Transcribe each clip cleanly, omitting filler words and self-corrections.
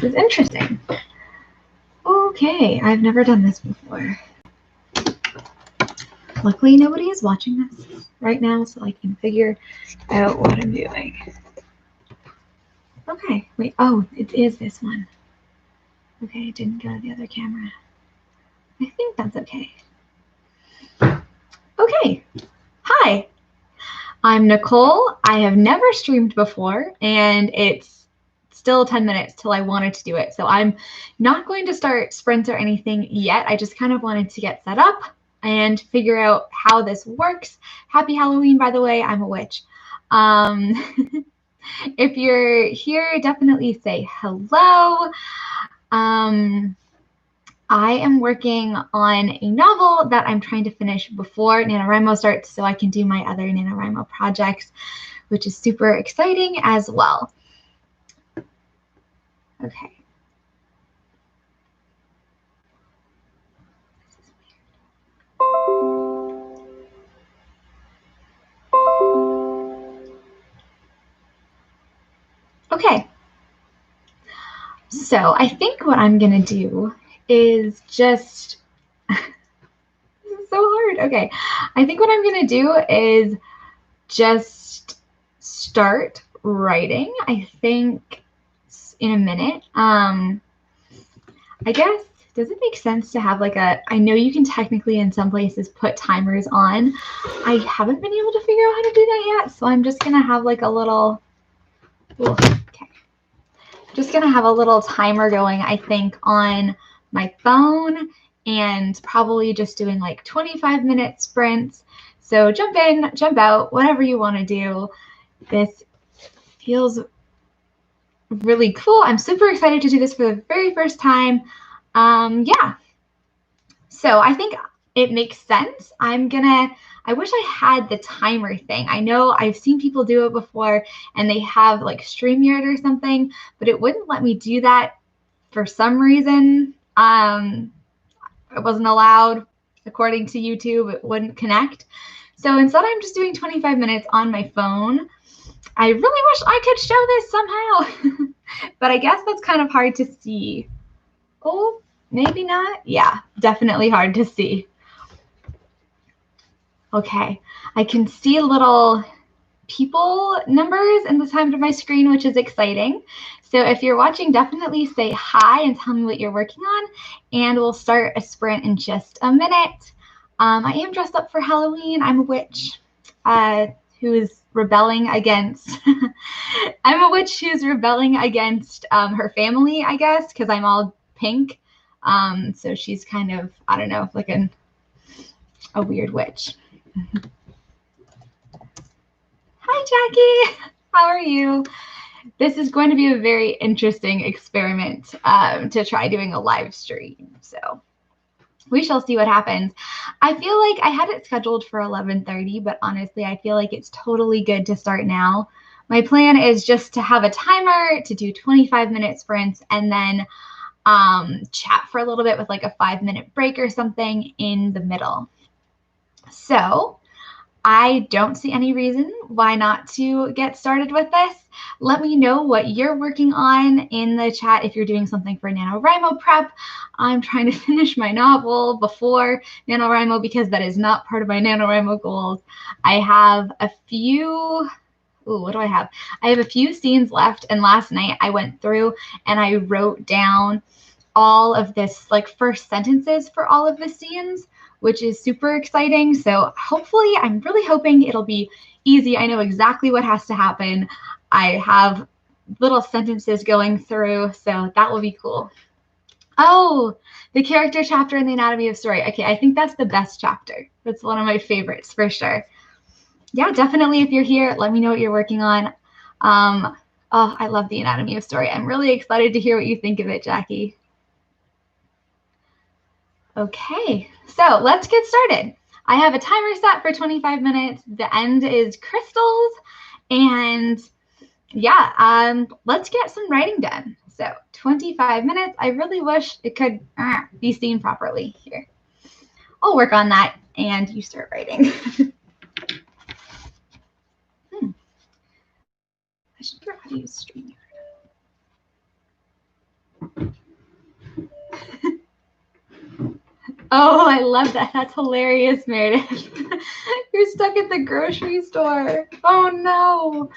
This is interesting. Okay, I've never done this before. Luckily, nobody is watching this right now, so I can figure out what I'm doing. Okay, wait, oh, it is this one. Okay, it didn't go to the other camera. I think that's okay. Okay, hi, I'm Nicole. I have never streamed before, and it's still 10 minutes till I wanted to do it. So I'm not going to start sprints or anything yet. I just kind of wanted to get set up and figure out how this works. Happy Halloween, by the way, I'm a witch. If you're here, definitely say hello. I am working on a novel that I'm trying to finish before NaNoWrimo starts so I can do my other NaNoWrimo projects, which is super exciting as well. Okay. Okay. So I think what I'm going to do is just, this is so hard. Okay. I think what I'm going to do is just start writing, I think, in a minute. I guess, does it make sense to have like a, I know you can technically in some places put timers on. I haven't been able to figure out how to do that yet, so I'm just going to have like a little, okay. Just going to have a little timer going, I think, on my phone and probably just doing like 25-minute sprints. So jump in, jump out, whatever you want to do. This feels really cool. I'm super excited to do this for the very first time. Yeah. So I think it makes sense. I wish I had the timer thing. I know I've seen people do it before and they have like StreamYard or something, but it wouldn't let me do that for some reason. It wasn't allowed according to YouTube. It wouldn't connect. So instead I'm just doing 25 minutes on my phone. I really wish I could show this somehow, but I guess that's kind of hard to see. Oh, maybe not. Yeah, definitely hard to see. Okay, I can see little people numbers in the side of my screen, which is exciting. So if you're watching, definitely say hi and tell me what you're working on, and we'll start a sprint in just a minute. I am dressed up for Halloween. I'm a witch who is rebelling against, I'm a witch who's rebelling against her family, I guess, because I'm all pink. So she's kind of, I don't know, like a weird witch. Hi, Jackie. How are you? This is going to be a very interesting experiment to try doing a live stream. So we shall see what happens. I feel like I had it scheduled for 11:30, but honestly, I feel like it's totally good to start now. My plan is just to have a timer to do 25-minute sprints and then chat for a little bit with like a 5-minute break or something in the middle. So I don't see any reason why not to get started with this. Let me know what you're working on in the chat if you're doing something for NaNoWrimo prep. I'm trying to finish my novel before NaNoWrimo because that is not part of my NaNoWrimo goals. I have a few, what do I have? I have a few scenes left, and last night I went through and I wrote down all of this, like first sentences for all of the scenes, which is super exciting. So hopefully, I'm really hoping it'll be easy. I know exactly what has to happen. I have little sentences going through, so that will be cool. Oh, the character chapter in the Anatomy of Story. Okay, I think that's the best chapter. That's one of my favorites for sure. Yeah, definitely if you're here, let me know what you're working on. Oh, I love the Anatomy of Story. I'm really excited to hear what you think of it, Jackie. Okay, so let's get started. I have a timer set for 25 minutes. The end is crystals. And yeah, let's get some writing done. So 25 minutes. I really wish it could be seen properly here. I'll work on that and you start writing. I should figure out how to use StreamYard. Oh, I love that. That's hilarious, Meredith. You're stuck at the grocery store. Oh no.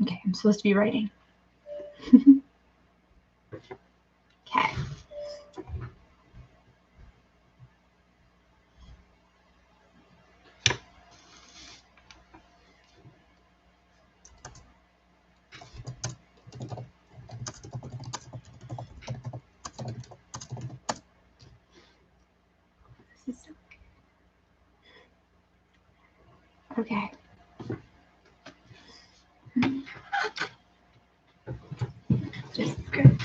Okay, I'm supposed to be writing. Okay. This is so weird. Okay. Just good.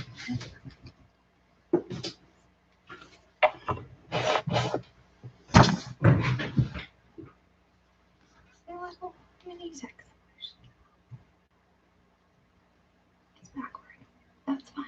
A little mini text. It's backward. That's fine.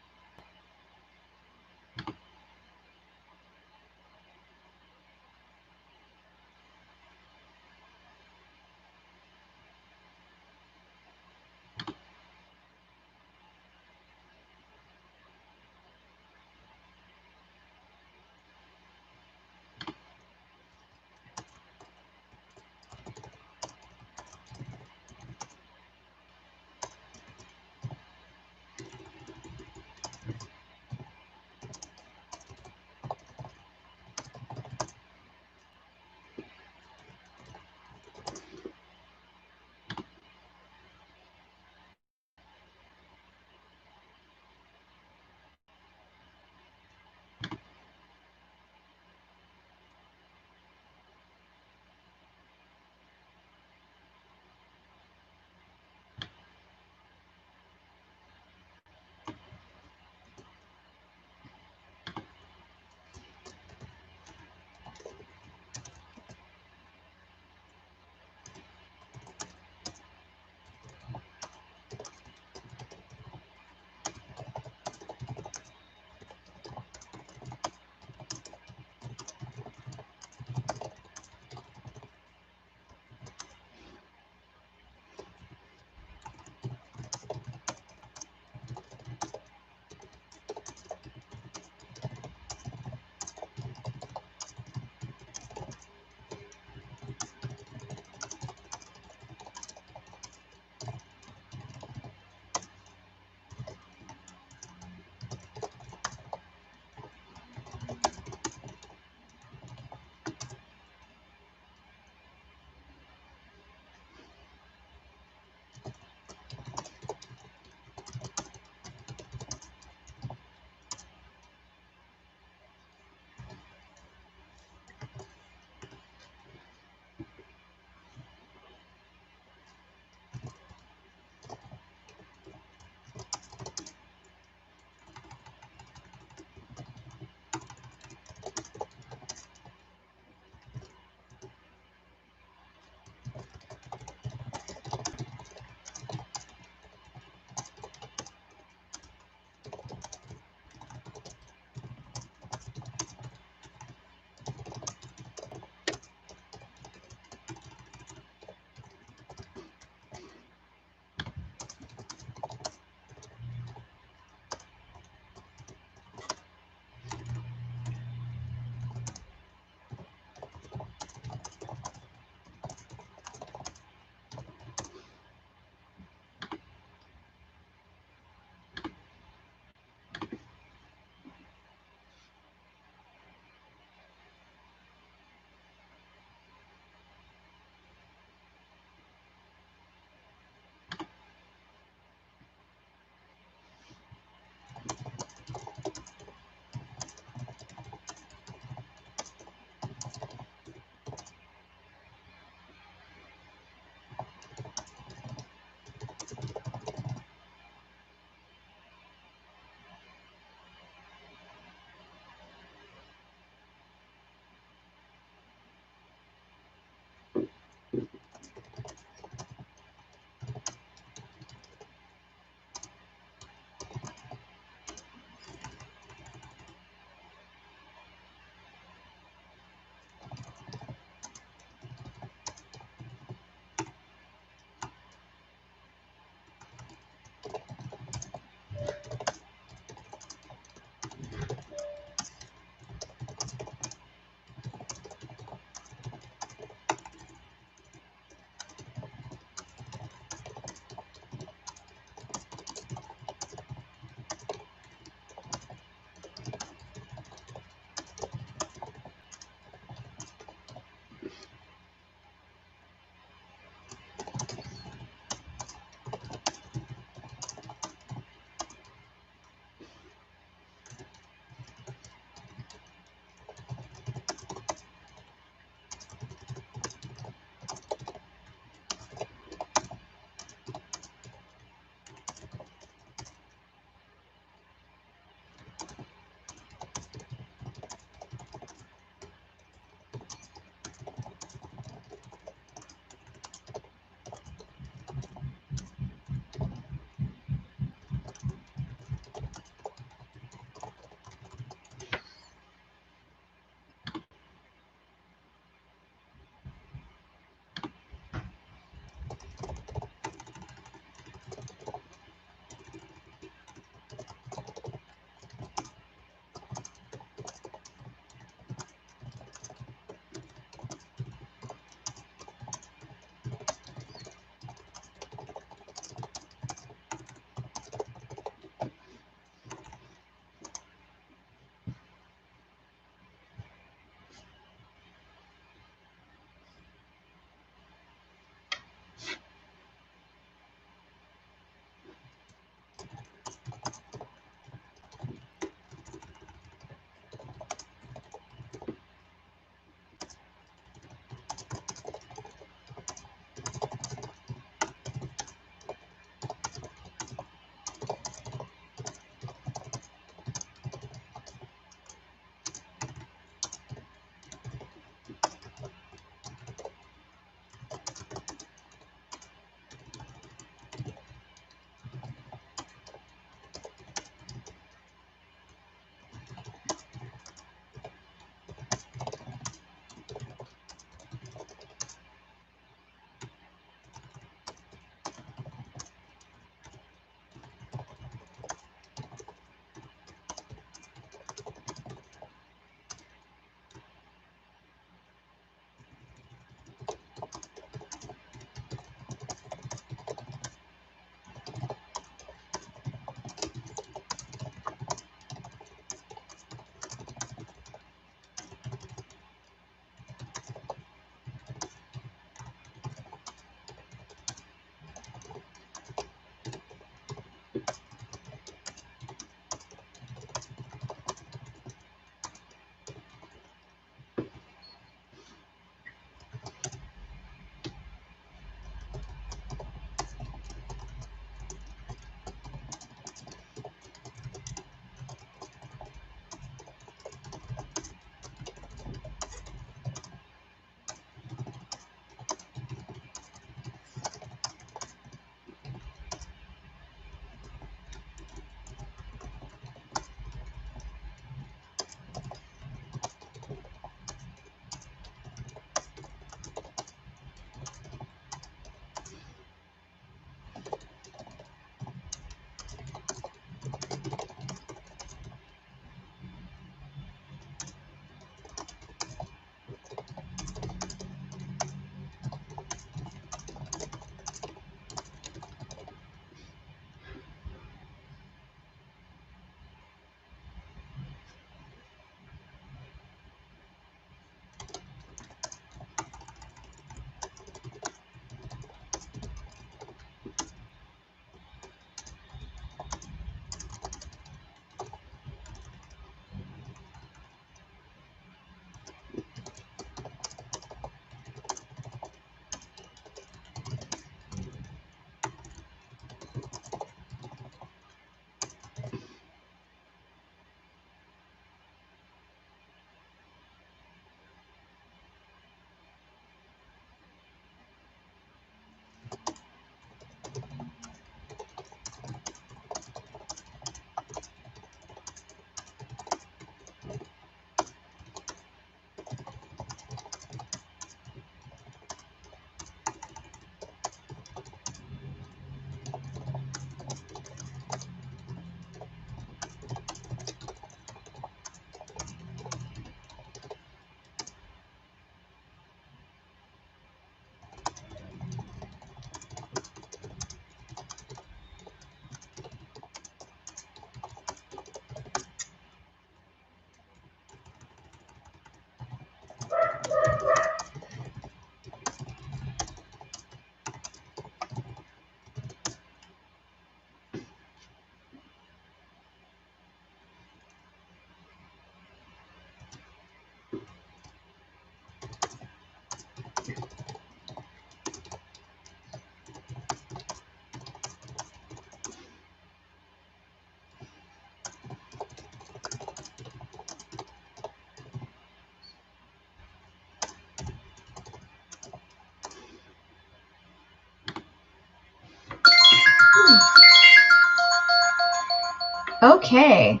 Okay.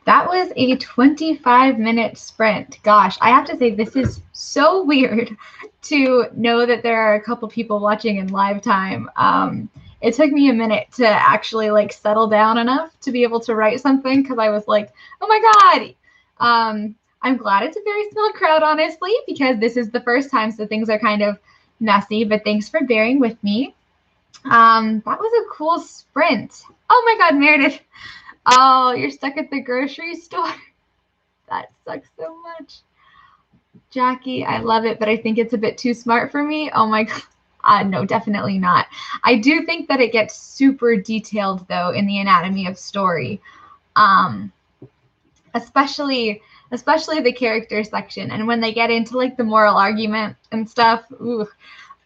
That was a 25-minute sprint. Gosh, I have to say this is so weird to know that there are a couple people watching in live time. It took me a minute to actually like settle down enough to be able to write something because I was like, oh my God. I'm glad it's a very small crowd, honestly, because this is the first time, so things are kind of messy, but thanks for bearing with me. That was a cool sprint. Oh my God, Meredith. Oh, you're stuck at the grocery store. That sucks so much. Jackie, I love it, but I think it's a bit too smart for me. Oh my God. No, definitely not. I do think that it gets super detailed, though, in the anatomy of story. Especially the character section. And when they get into like the moral argument and stuff, ooh,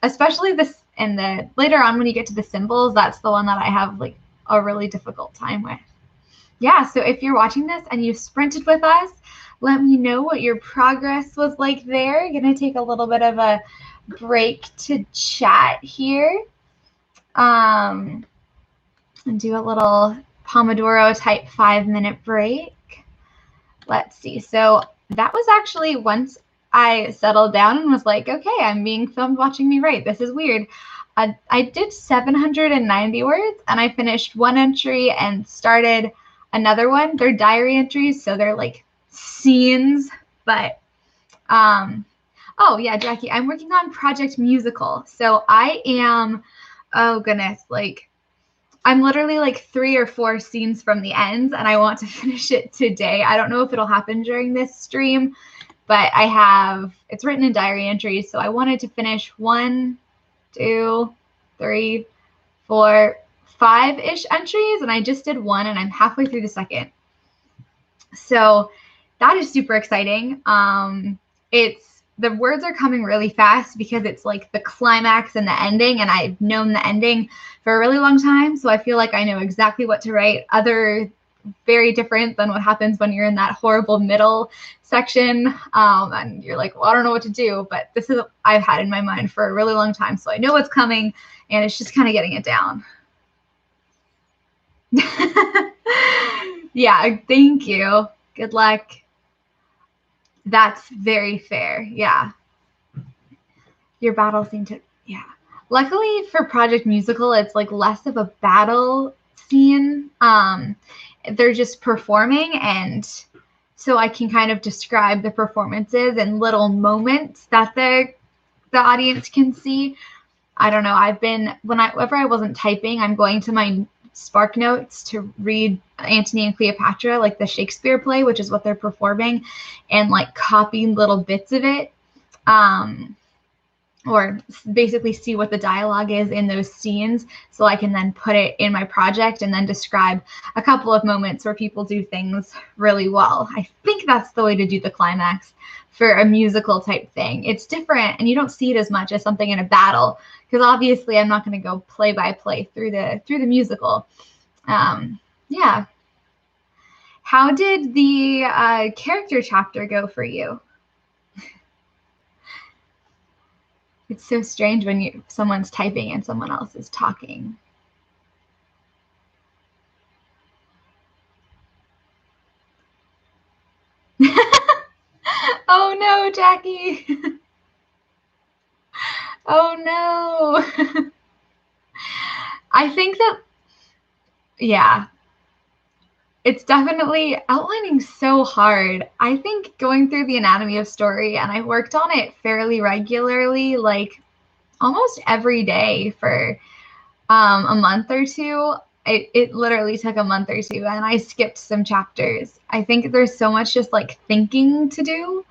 especially this and the later on when you get to the symbols, that's the one that I have like a really difficult time with. Yeah, so if you're watching this and you sprinted with us, let me know what your progress was like there. Going to take a little bit of a break to chat here. And do a little Pomodoro type 5-minute break. Let's see. So that was actually once I settled down and was like, okay, I'm being filmed watching me write. This is weird. I did 790 words and I finished one entry and started another one. They're diary entries, so they're like scenes, but oh yeah, Jackie, I'm working on Project Musical. So I am, oh goodness, like I'm literally like 3 or 4 scenes from the ends and I want to finish it today. I don't know if it'll happen during this stream, but it's written in diary entries. So I wanted to finish 1, 2, 3, 4, 5-ish entries, and I just did 1 and I'm halfway through the second. So that is super exciting. The words are coming really fast because it's like the climax and the ending, and I've known the ending for a really long time, so I feel like I know exactly what to write. Very different than what happens when you're in that horrible middle section, and you're like, well, I don't know what to do, but this is what I've had in my mind for a really long time, so I know what's coming, and it's just kind of getting it down. Yeah, thank you. Good luck. That's very fair. Yeah. Your battle seemed to, yeah. Luckily for Project Musical, it's like less of a battle scene. They're just performing, and so I can kind of describe the performances and little moments that the audience can see. I don't know. Whenever I wasn't typing, I'm going to my Spark Notes to read Antony and Cleopatra, like the Shakespeare play, which is what they're performing, and like copying little bits of it, or basically see what the dialogue is in those scenes, so I can then put it in my project and then describe a couple of moments where people do things really well. I think that's the way to do the climax for a musical type thing. It's different, and you don't see it as much as something in a battle, because obviously I'm not going to go play by play through the musical. Yeah. How did the character chapter go for you? It's so strange when someone's typing and someone else is talking. Oh no, Jackie. Oh no. I think that, yeah, it's definitely outlining so hard. I think going through the anatomy of story, and I worked on it fairly regularly, like almost every day for a month or two. It literally took a month or two, and I skipped some chapters. I think there's so much just like thinking to do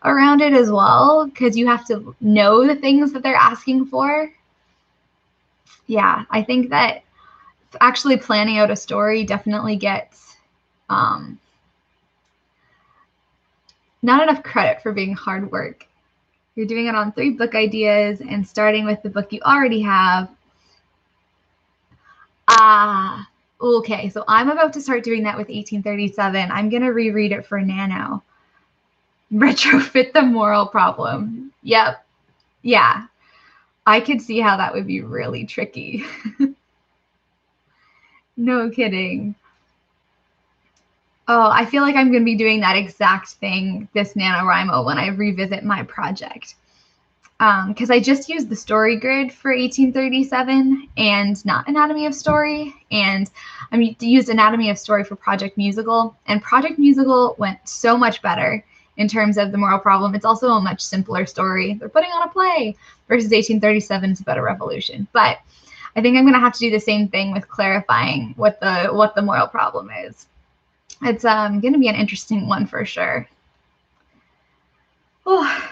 around it as well, because you have to know the things that they're asking for. Yeah, I think that actually planning out a story definitely gets not enough credit for being hard work. You're doing it on 3 book ideas and starting with the book you already have. Okay, so I'm about to start doing that with 1837. I'm going to reread it for Nano. Retrofit the moral problem. Yep. Yeah. I could see how that would be really tricky. No kidding. Oh, I feel like I'm going to be doing that exact thing this Nanowrimo when I revisit my project. Because I just used the story grid for 1837 and not Anatomy of Story. And I mean, used Anatomy of Story for Project Musical. And Project Musical went so much better in terms of the moral problem. It's also a much simpler story. They're putting on a play versus 1837 is about a revolution. But I think I'm going to have to do the same thing with clarifying what the moral problem is. It's going to be an interesting one for sure. Oh.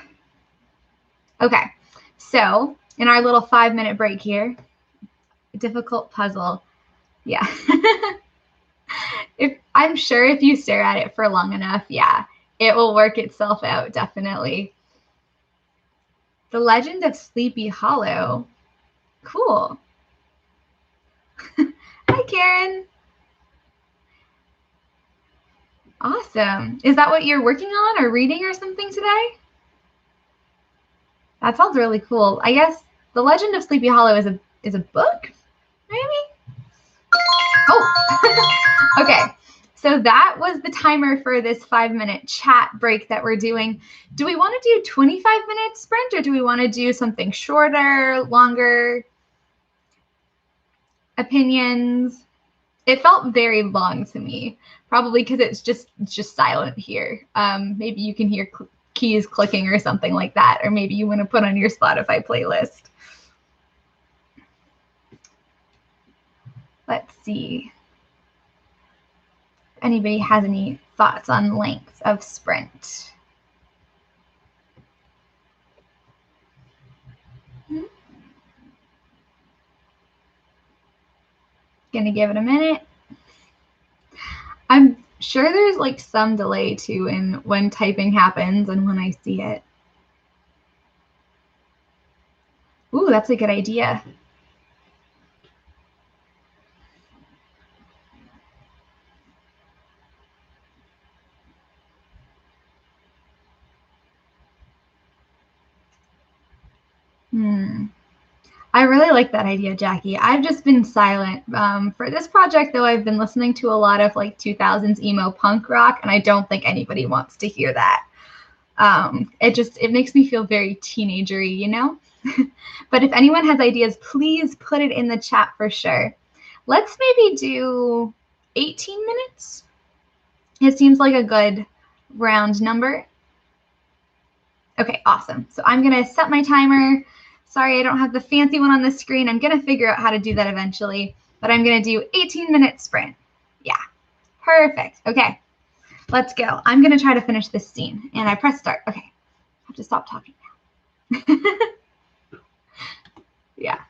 Okay, so in our little 5-minute break here, difficult puzzle. Yeah. I'm sure if you stare at it for long enough, yeah, it will work itself out, definitely. The Legend of Sleepy Hollow. Cool. Hi, Karen. Awesome. Is that what you're working on or reading or something today? That sounds really cool. I guess The Legend of Sleepy Hollow is a book, maybe? Oh, okay. So that was the timer for this 5-minute chat break that we're doing. Do we want to do 25-minute sprint or do we want to do something shorter, longer? Opinions? It felt very long to me, probably because it's just silent here. Maybe you can hear keys clicking or something like that, or maybe you want to put on your Spotify playlist. Let's see. If anybody has any thoughts on length of sprint? Gonna give it a minute. I'm sure there's like some delay too in when typing happens and when I see it. Ooh, that's a good idea. I really like that idea, Jackie. I've just been silent. For this project, though, I've been listening to a lot of like 2000s emo punk rock, and I don't think anybody wants to hear that. It makes me feel very teenagery, you know? But if anyone has ideas, please put it in the chat for sure. Let's maybe do 18 minutes. It seems like a good round number. Okay, awesome. So I'm going to set my timer. Sorry, I don't have the fancy one on the screen. I'm going to figure out how to do that eventually, but I'm going to do 18-minute sprint. Yeah, perfect. Okay, let's go. I'm going to try to finish this scene, and I press start. Okay, I have to stop talking now. Yeah.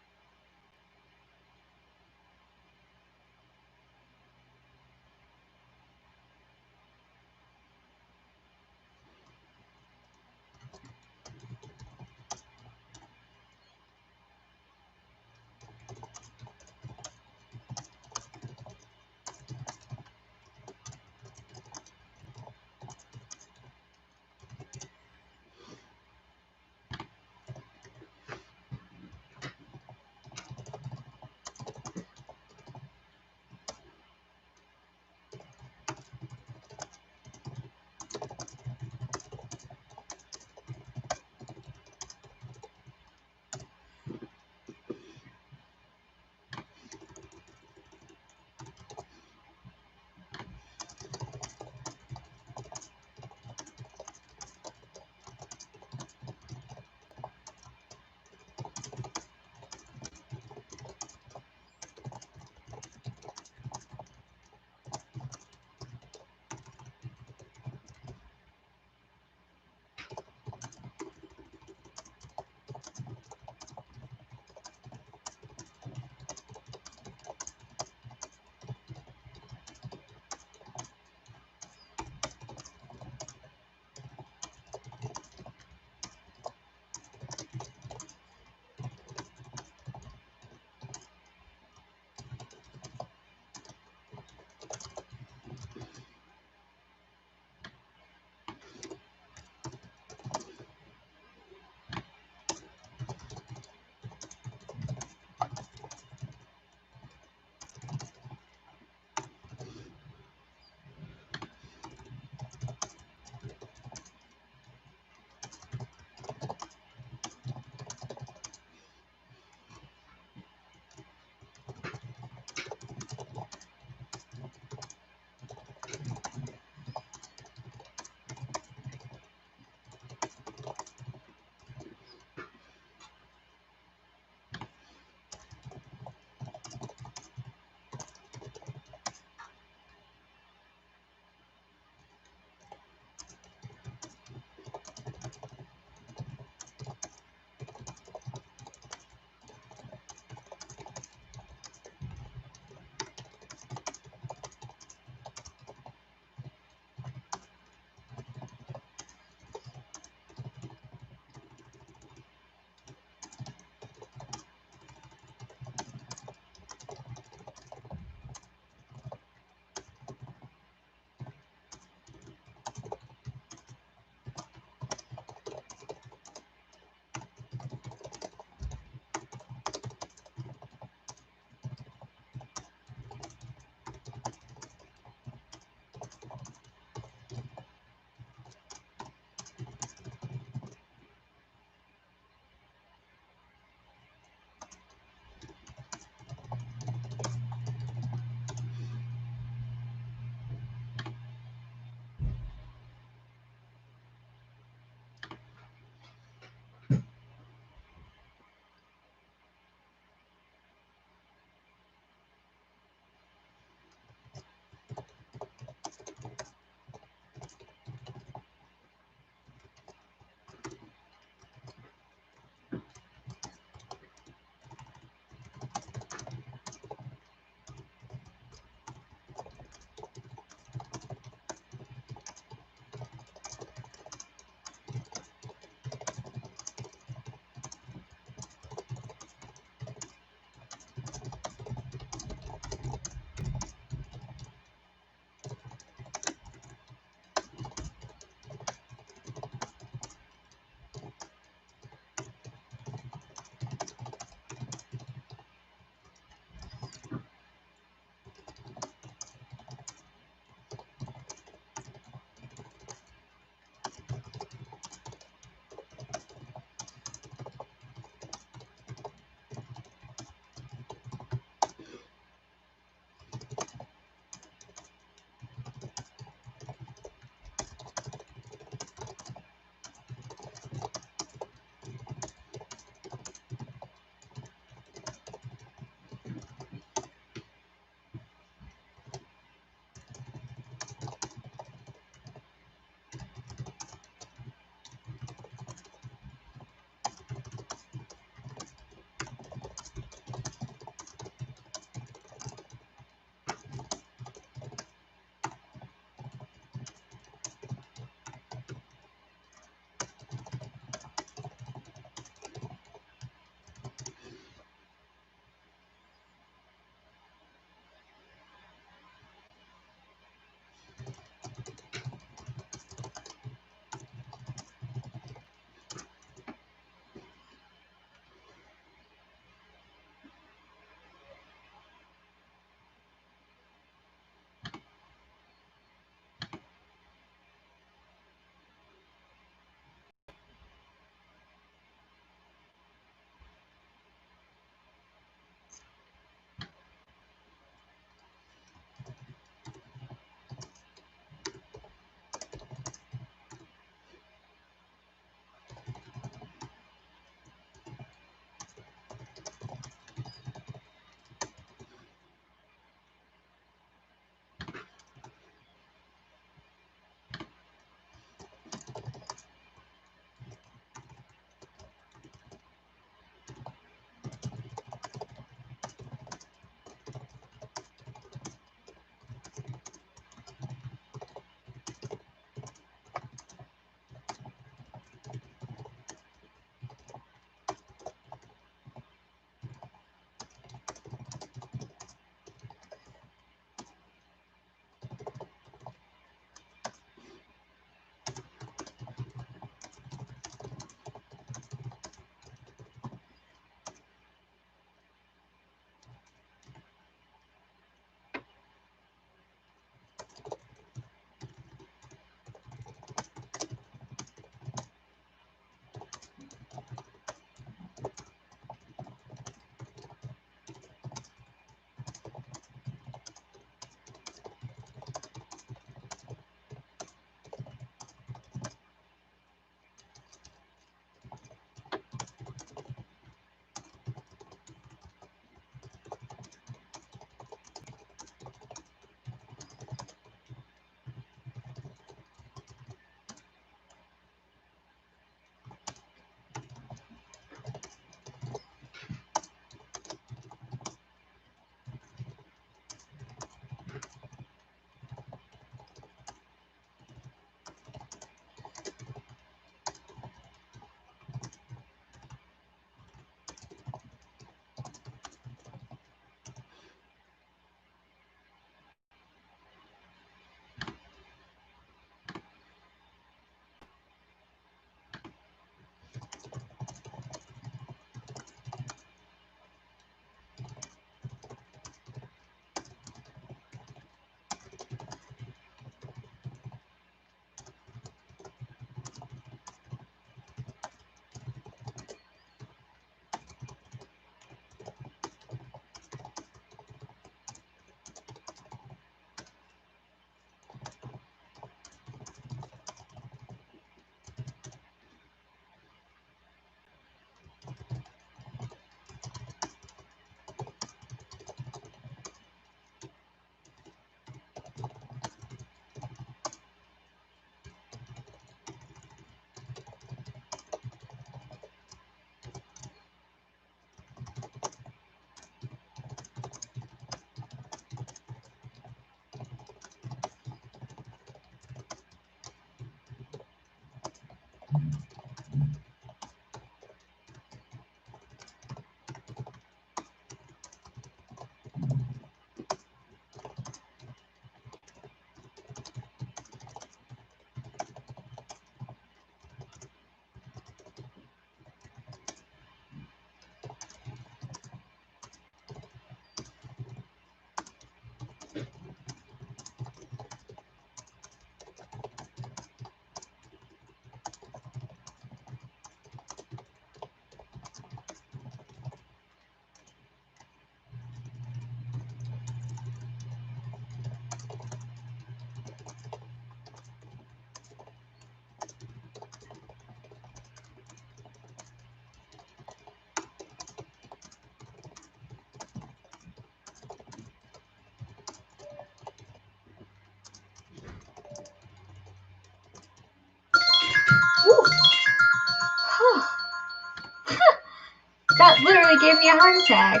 That literally gave me a heart attack.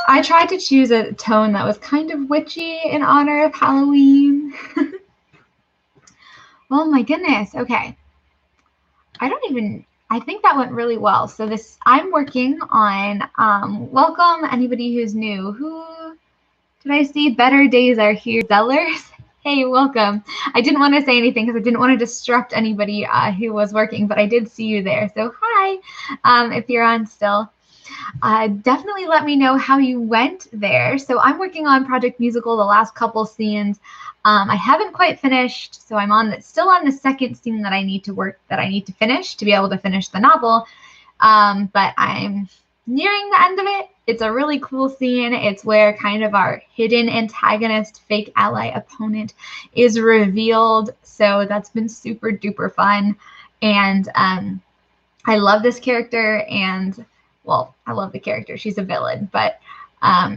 I tried to choose a tone that was kind of witchy in honor of Halloween. Oh my goodness. Okay. I think that went really well. So I'm working on, welcome anybody who's new. Who did I see? Better Days Are Here. Zellers. Hey, welcome. I didn't want to say anything because I didn't want to disrupt anybody who was working, but I did see you there. So hi, if you're on still. Definitely let me know how you went there. So I'm working on Project Musical, the last couple scenes. I haven't quite finished, so I'm still on the second scene that I need to finish to be able to finish the novel. But I'm nearing the end of it. It's a really cool scene. It's where kind of our hidden antagonist, fake ally opponent is revealed. So that's been super duper fun. And I love this character, and well, I love the character. She's a villain, but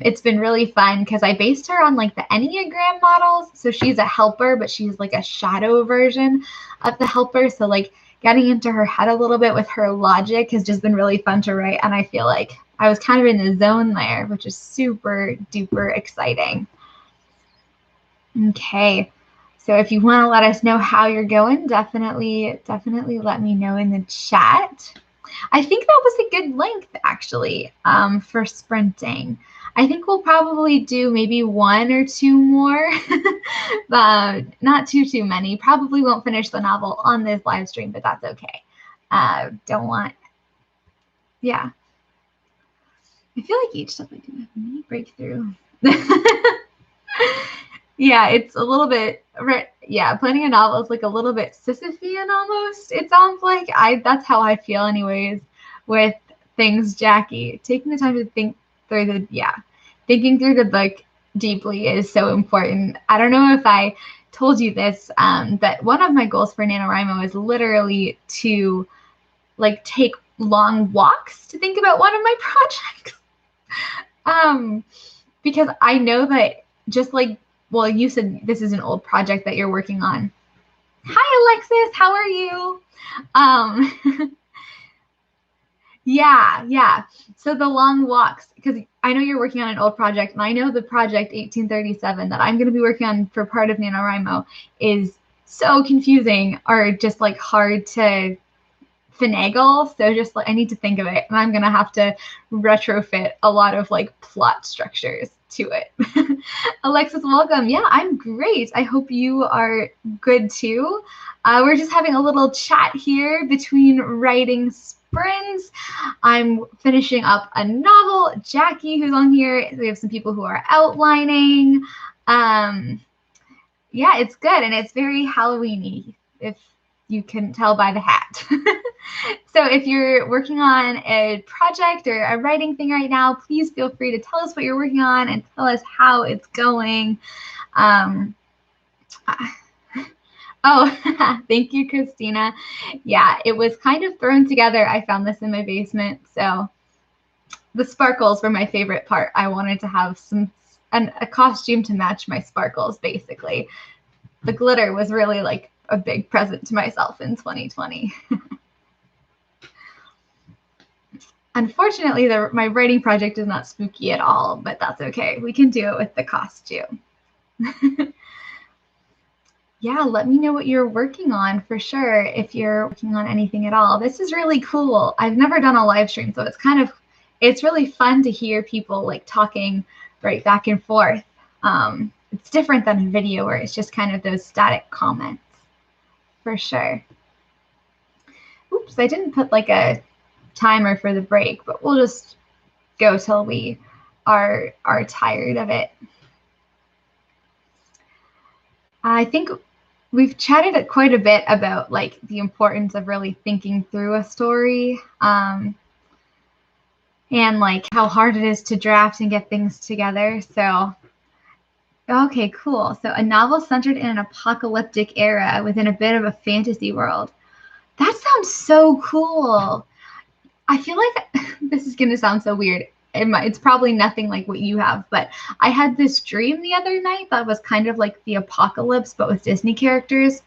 it's been really fun because I based her on like the Enneagram models. So she's a helper, but she's like a shadow version of the helper. So like getting into her head a little bit with her logic has just been really fun to write. And I feel like I was kind of in the zone there, which is super duper exciting. Okay. So if you want to let us know how you're going, definitely let me know in the chat. I think that was a good length, actually, for sprinting. I think we'll probably do maybe one or two more, not too many. Probably won't finish the novel on this live stream, but that's okay. Yeah. I feel like each step I do have a mini breakthrough. Yeah, it's a little bit, yeah, planning a novel is like a little bit Sisyphean almost, it sounds like. That's how I feel anyways with things, Jackie. Taking the time to think through thinking through the book deeply is so important. I don't know if I told you this, but one of my goals for Nanowrimo is literally to like take long walks to think about one of my projects. Because I know that just like, well, you said this is an old project that you're working on. Hi, Alexis. How are you? Yeah. So the long walks, because I know you're working on an old project, and I know the project 1837 that I'm going to be working on for part of Nanowrimo is so confusing or just like hard to finagle. So just like I need to think of it, and I'm going to have to retrofit a lot of like plot structures to it. Alexis, welcome. Yeah, I'm great. I hope you are good too. We're just having a little chat here between writing sprints. I'm finishing up a novel. Jackie, who's on here. We have some people who are outlining. Yeah, it's good, and it's very Halloween-y, if you can tell by the hat. So if you're working on a project or a writing thing right now, please feel free to tell us what you're working on and tell us how it's going. Oh, thank you, Christina. Yeah, it was kind of thrown together. I found this in my basement. So the sparkles were my favorite part. I wanted to have a costume to match my sparkles, basically. The glitter was really like a big present to myself in 2020. Unfortunately, my writing project is not spooky at all, but that's okay. We can do it with the costume. Yeah, let me know what you're working on for sure, if you're working on anything at all. This is really cool. I've never done a live stream, so it's really fun to hear people like talking right back and forth. It's different than a video where it's just kind of those static comments, for sure. Oops, I didn't put like a timer for the break, but we'll just go till we are tired of it. I think we've chatted quite a bit about like the importance of really thinking through a story, and like how hard it is to draft and get things together. So, okay, cool. So a novel centered in an apocalyptic era within a bit of a fantasy world. That sounds so cool. I feel like this is going to sound so weird. It's probably nothing like what you have, but I had this dream the other night that was kind of like the apocalypse, but with Disney characters.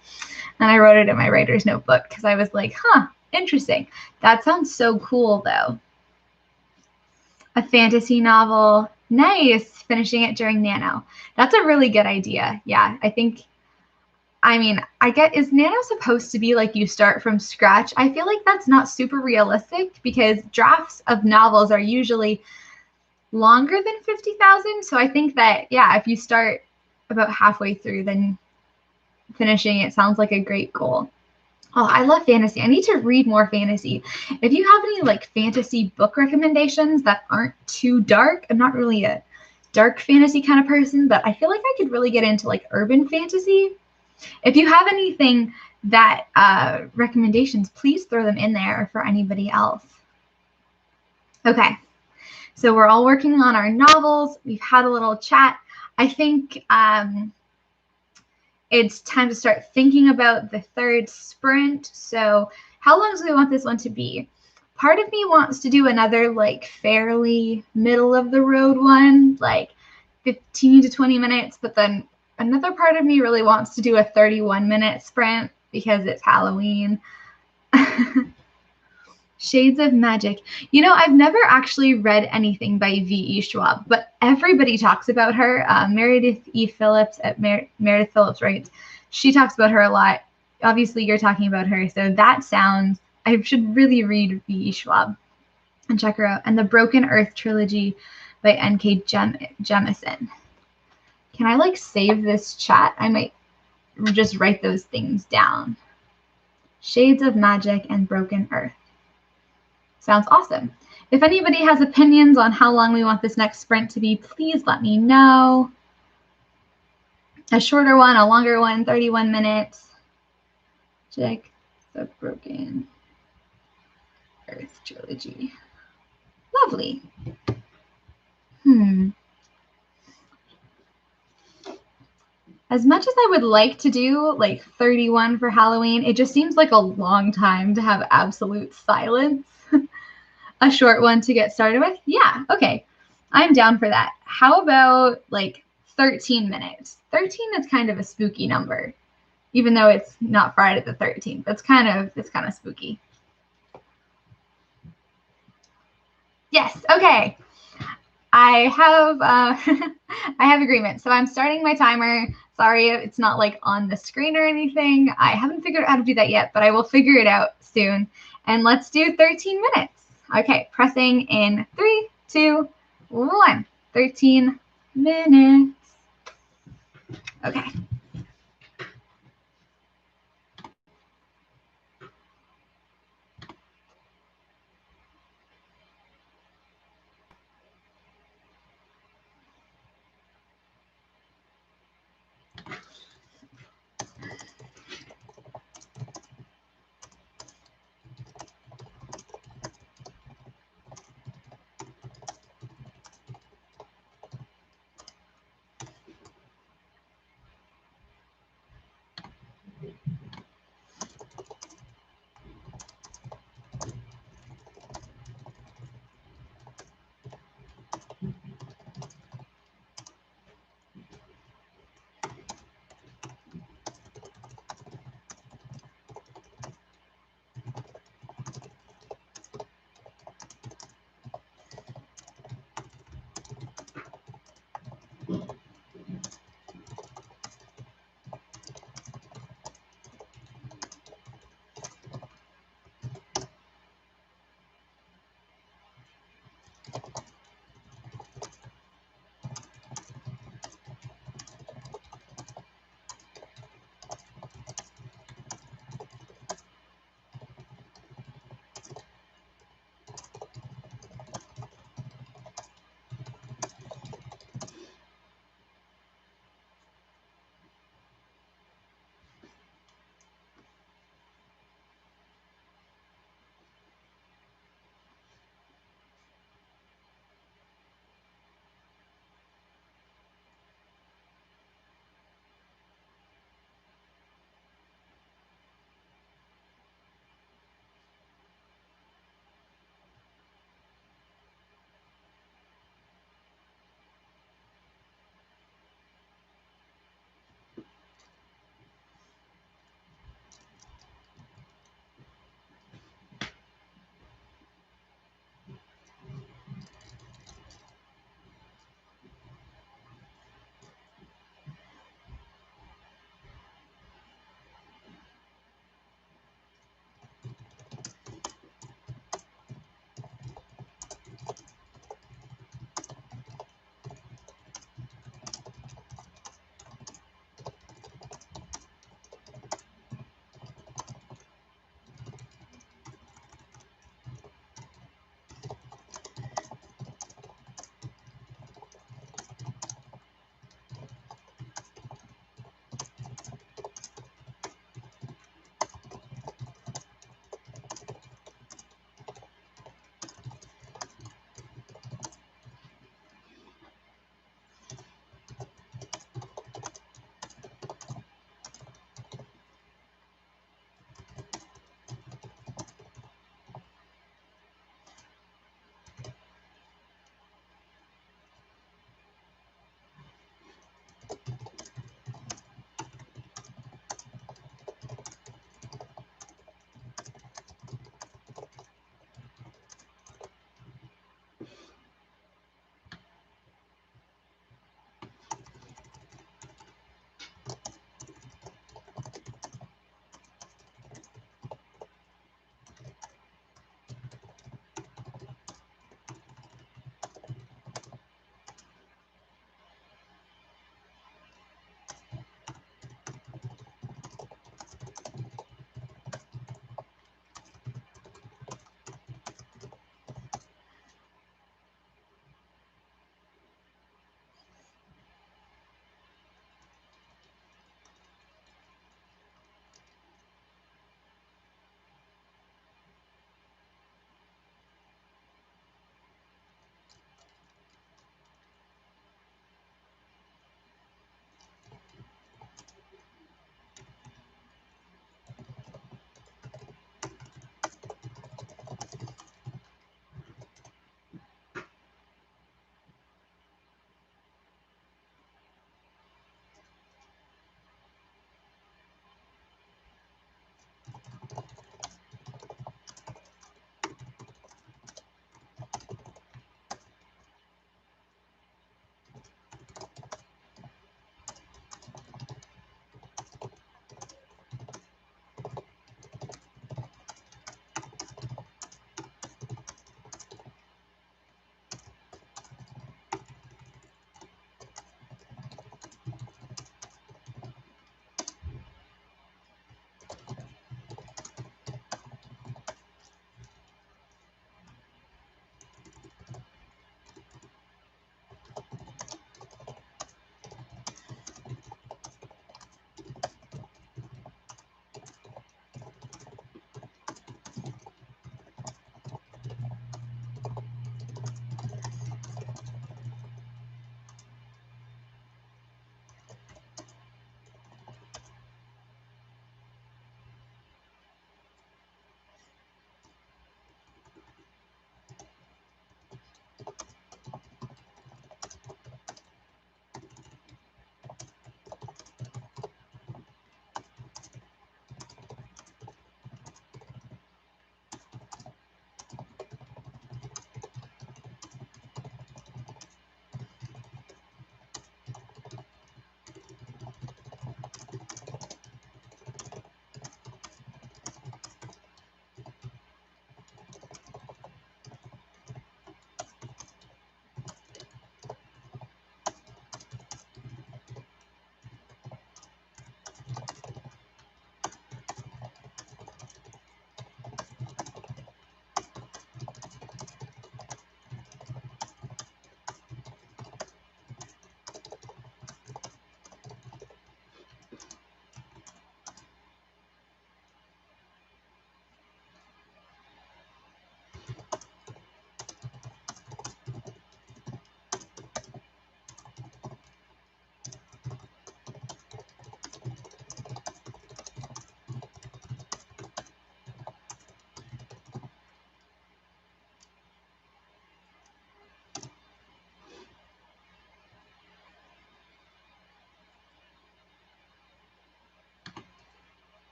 And I wrote it in my writer's notebook because I was like, huh, interesting. That sounds so cool, though. A fantasy novel. Nice. Finishing it during Nano. That's a really good idea. Yeah, is Nano supposed to be like you start from scratch? I feel like that's not super realistic because drafts of novels are usually longer than 50,000. So I think that, yeah, if you start about halfway through, then finishing it sounds like a great goal. Oh, I love fantasy. I need to read more fantasy. If you have any like fantasy book recommendations that aren't too dark, I'm not really a dark fantasy kind of person, but I feel like I could really get into like urban fantasy. If you have anything that recommendations, please throw them in there for anybody else. Okay, so we're all working on our novels. We've had a little chat. I think it's time to start thinking about the third sprint. So how long do we want this one to be? Part of me wants to do another like fairly middle of the road one, like 15 to 20 minutes, but then another part of me really wants to do a 31-minute sprint because it's Halloween. Shades of Magic. You know, I've never actually read anything by V.E. Schwab, but everybody talks about her. Meredith E. Phillips at Meredith Phillips writes. She talks about her a lot. Obviously, you're talking about her, so that sounds. I should really read V.E. Schwab and check her out. And the Broken Earth trilogy by N.K. Jemisin. Can I like save this chat? I might just write those things down. Shades of Magic and Broken Earth. Sounds awesome. If anybody has opinions on how long we want this next sprint to be, please let me know. A shorter one, a longer one, 31 minutes. Check the Broken Earth trilogy. Lovely. As much as I would like to do like 31 for Halloween, it just seems like a long time to have absolute silence. A short one to get started with? Yeah, okay. I'm down for that. How about like 13 minutes? 13 is kind of a spooky number, even though it's not Friday the 13th. It's kind of spooky. Yes, okay. I have I have agreement. So I'm starting my timer. Sorry, it's not like on the screen or anything. I haven't figured out how to do that yet, but I will figure it out soon. And let's do 13 minutes. Okay, pressing in 3, 2, 1. 13 minutes. Okay.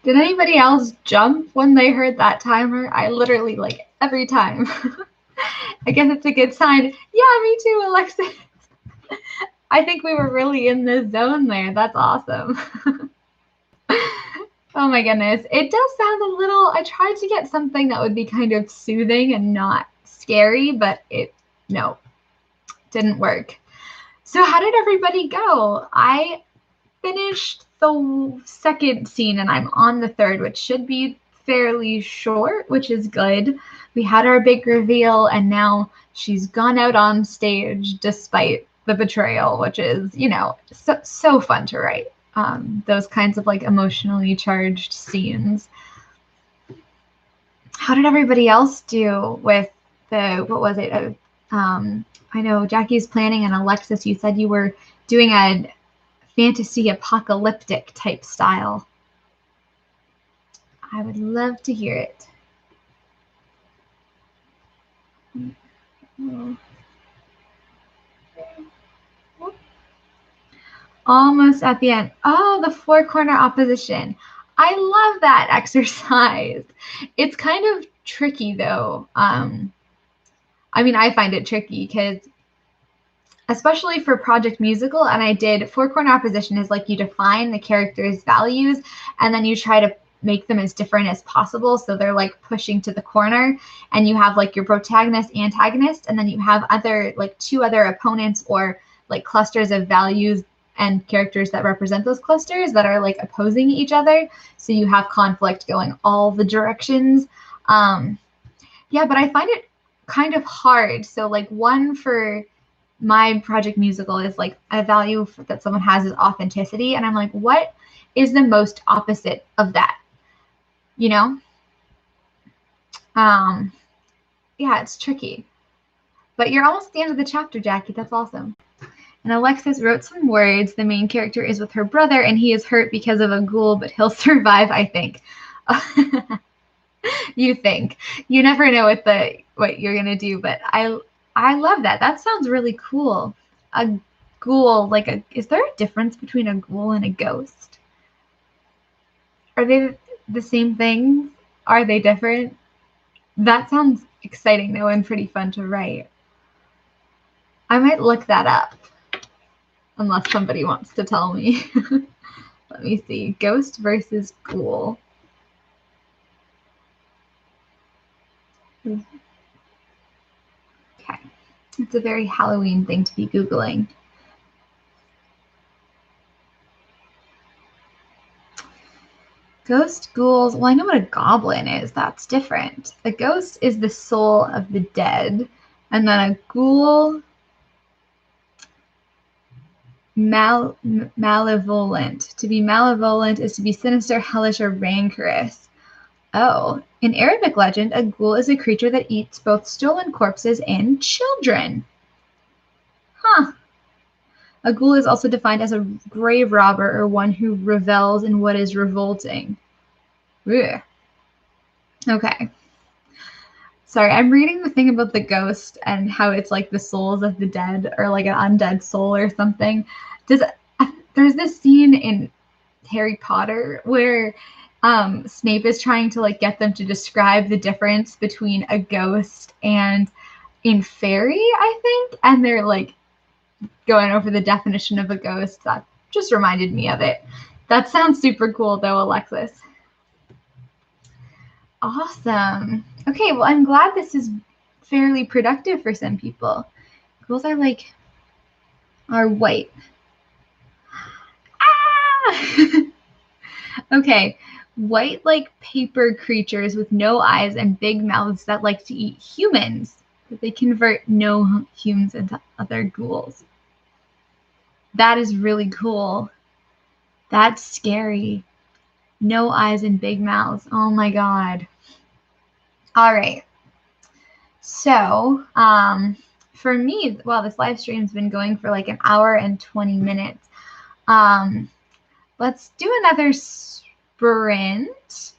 Did anybody else jump when they heard that timer? I literally, like, every time. I guess it's a good sign. Yeah, me too, Alexis. I think we were really in the zone there. That's awesome. Oh my goodness. It does sound a little, I tried to get something that would be kind of soothing and not scary, but no, didn't work. So how did everybody go? I finished the second scene and I'm on the third, which should be fairly short, which is good. We had our big reveal and now she's gone out on stage despite the betrayal, which is, you know, so fun to write. Those kinds of like emotionally charged scenes. How did everybody else do with the, what was it? I know Jackie's planning, and Alexis, you said you were doing a fantasy apocalyptic type style. I would love to hear it. Almost at the end. Oh, the four corner opposition. I love that exercise. It's kind of tricky though. I mean, I find it tricky because especially for Project Musical, and I did four corner opposition is like you define the character's values and then you try to make them as different as possible. So they're like pushing to the corner and you have like your protagonist, antagonist, and then you have other like two other opponents or like clusters of values and characters that represent those clusters that are like opposing each other. So you have conflict going all the directions. Yeah, but I find it kind of hard. So like one for my Project Musical is like a value that someone has is authenticity. And I'm like, what is the most opposite of that? You know? Yeah, it's tricky. But you're almost at the end of the chapter, Jackie. That's awesome. And Alexis wrote some words. The main character is with her brother, and he is hurt because of a ghoul, but he'll survive, I think. You think. You never know what you're gonna do, but I love that. That sounds really cool. A ghoul, like is there a difference between a ghoul and a ghost? Are they the same thing? Are they different? That sounds exciting though and pretty fun to write. I might look that up. Unless somebody wants to tell me. Let me see. Ghost versus ghoul. Okay. It's a very Halloween thing to be Googling. Ghost, ghouls. Well, I know what a goblin is. That's different. A ghost is the soul of the dead. And then a ghoul... malevolent. To be malevolent is to be sinister, hellish, or rancorous. Oh, in Arabic legend, a ghoul is a creature that eats both stolen corpses and children. Huh. A ghoul is also defined as a grave robber or one who revels in what is revolting. Ugh. Okay. Sorry, I'm reading the thing about the ghost and how it's like the souls of the dead or like an undead soul or something. There's this scene in Harry Potter where Snape is trying to like get them to describe the difference between a ghost and in fairy, I think, and they're like going over the definition of a ghost. That just reminded me of it. That sounds super cool though, Alexis. Awesome. Okay, well, I'm glad this is fairly productive for some people. Ghouls are white. Ah! Okay, white like paper creatures with no eyes and big mouths that like to eat humans, but they convert no humans into other ghouls. That is really cool. That's scary. No eyes and big mouths. Oh my god. All right. So, for me, well, this live stream's been going for like an hour and 20 minutes. Let's do another sprint.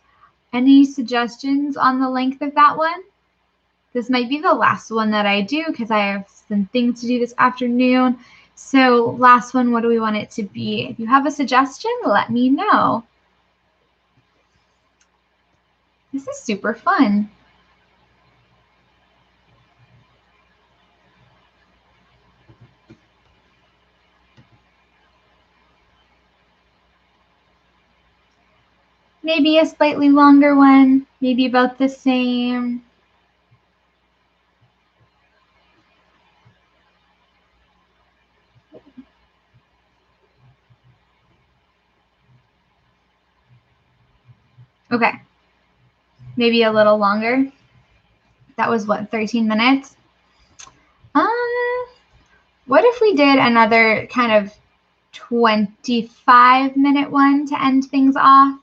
Any suggestions on the length of that one? This might be the last one that I do because I have some things to do this afternoon. So last one, what do we want it to be? If you have a suggestion, let me know. This is super fun. Maybe a slightly longer one, maybe about the same. Okay, maybe a little longer. That was what, 13 minutes? What if we did another kind of 25-minute one to end things off?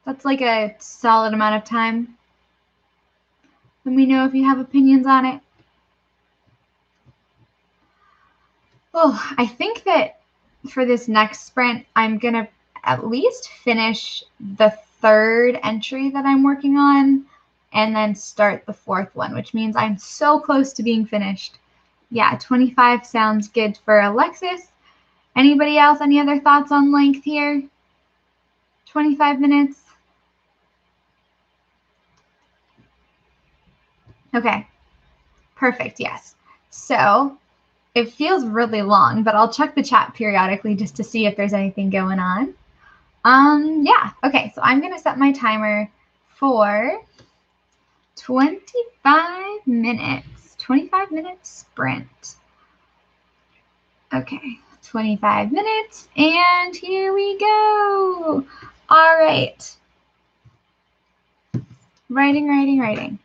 That's like a solid amount of time. Let me know if you have opinions on it. Oh, I think that for this next sprint, I'm going to at least finish the third entry that I'm working on and then start the fourth one, which means I'm so close to being finished. Yeah, 25 sounds good for Alexis. Anybody else? Any other thoughts on length here? 25 minutes? Okay, perfect, yes. So it feels really long, but I'll check the chat periodically just to see if there's anything going on. Yeah, okay, so I'm gonna set my timer for 25 minutes, 25-minute sprint. Okay, 25 minutes, and here we go. All right. Writing, writing, writing.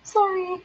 Sorry.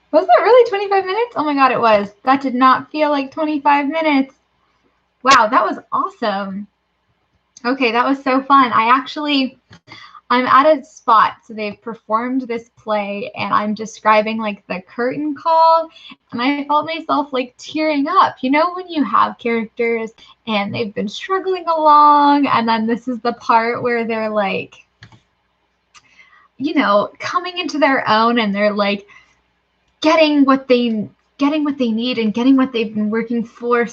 Was it really 25 minutes? Oh my God, it was. That did not feel like 25 minutes. Wow, that was awesome. Okay, that was so fun. I'm at a spot, so they've performed this play, and I'm describing like the curtain call, and I felt myself like tearing up. You know, when you have characters and they've been struggling along, and then this is the part where they're like, you know, coming into their own, and they're like getting what they need and getting what they've been working for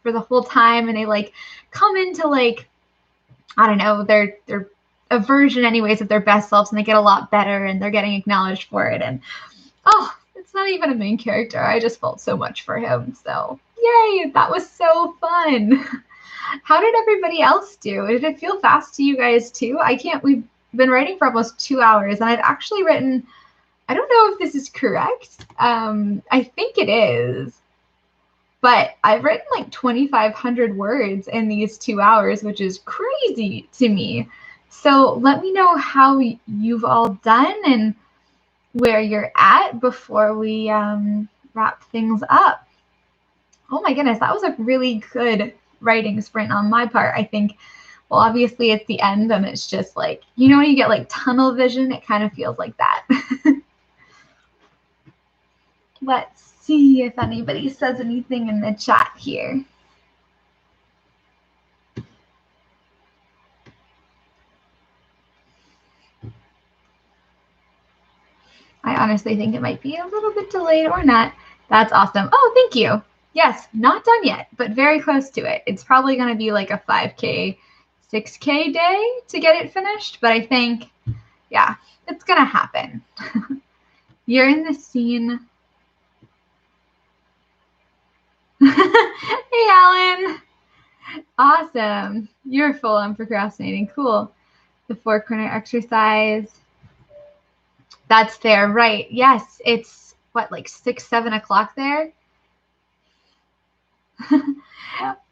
the whole time, and they like come into like, I don't know, they're a version anyways of their best selves, and they get a lot better, and they're getting acknowledged for it. And oh, it's not even a main character. I just felt so much for him. So yay, that was so fun. How did everybody else do? Did it feel fast to you guys too? We've been writing for almost 2 hours, and I've actually written, I don't know if this is correct. I think it is. But I've written like 2,500 words in these 2 hours, which is crazy to me. So let me know how you've all done and where you're at before we wrap things up. Oh my goodness, that was a really good writing sprint on my part. I think, well, obviously it's the end, and it's just like, you know, when you get like tunnel vision, it kind of feels like that. Let's see if anybody says anything in the chat here. I honestly think it might be a little bit delayed or not. That's awesome. Oh, thank you. Yes, not done yet, but very close to it. It's probably going to be like a 5K, 6K day to get it finished, but I think, yeah, it's going to happen. You're in the scene. Hey, Alan. Awesome. You're full on procrastinating. Cool. The 4-corner exercise. That's there, right? Yes, it's what, like 6, 7 o'clock there?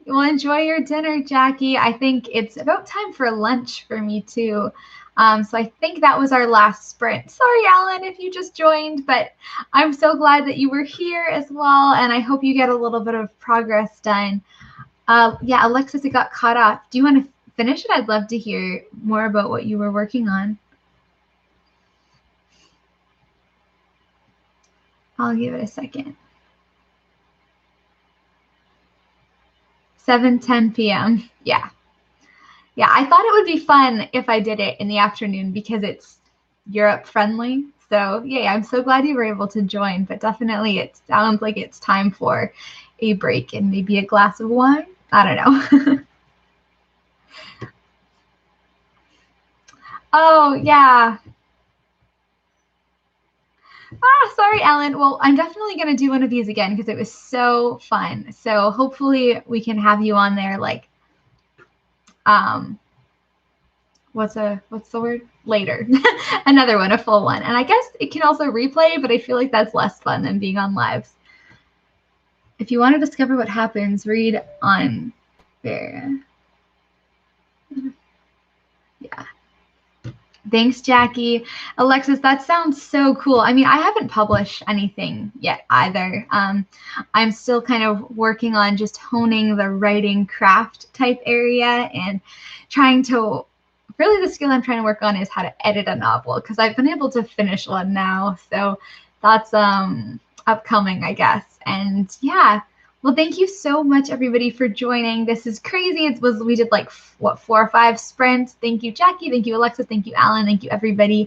Well, enjoy your dinner, Jackie. I think it's about time for lunch for me too. So I think that was our last sprint. Sorry, Alan, if you just joined, but I'm so glad that you were here as well, and I hope you get a little bit of progress done. Yeah, Alexis, it got cut off. Do you want to finish it? I'd love to hear more about what you were working on. I'll give it a second. 7:10 p.m. Yeah. Yeah, I thought it would be fun if I did it in the afternoon because it's Europe friendly. So yeah, I'm so glad you were able to join, but definitely it sounds like it's time for a break and maybe a glass of wine. I don't know. Oh, yeah. Sorry, Ellen. Well, I'm definitely going to do one of these again because it was so fun. So hopefully we can have you on there like, what's the word? Later. Another one, a full one. And I guess it can also replay, but I feel like that's less fun than being on lives. If you want to discover what happens, read on there. Yeah. Thanks, Jackie. Alexis, that sounds so cool. I mean, I haven't published anything yet either. I'm still kind of working on just honing the writing craft type area and trying to, really the skill I'm trying to work on is how to edit a novel because I've been able to finish one now. So that's upcoming, I guess. And yeah. Well, thank you so much, everybody, for joining. This is crazy. We did like, what, 4 or 5 sprints. Thank you, Jackie. Thank you, Alexa. Thank you, Alan. Thank you, everybody.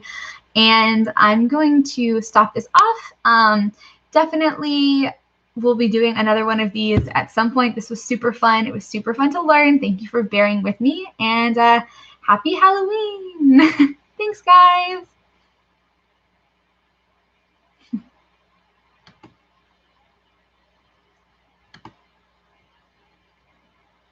And I'm going to stop this off. Definitely we'll be doing another one of these at some point. This was super fun. It was super fun to learn. Thank you for bearing with me. And happy Halloween. Thanks, guys.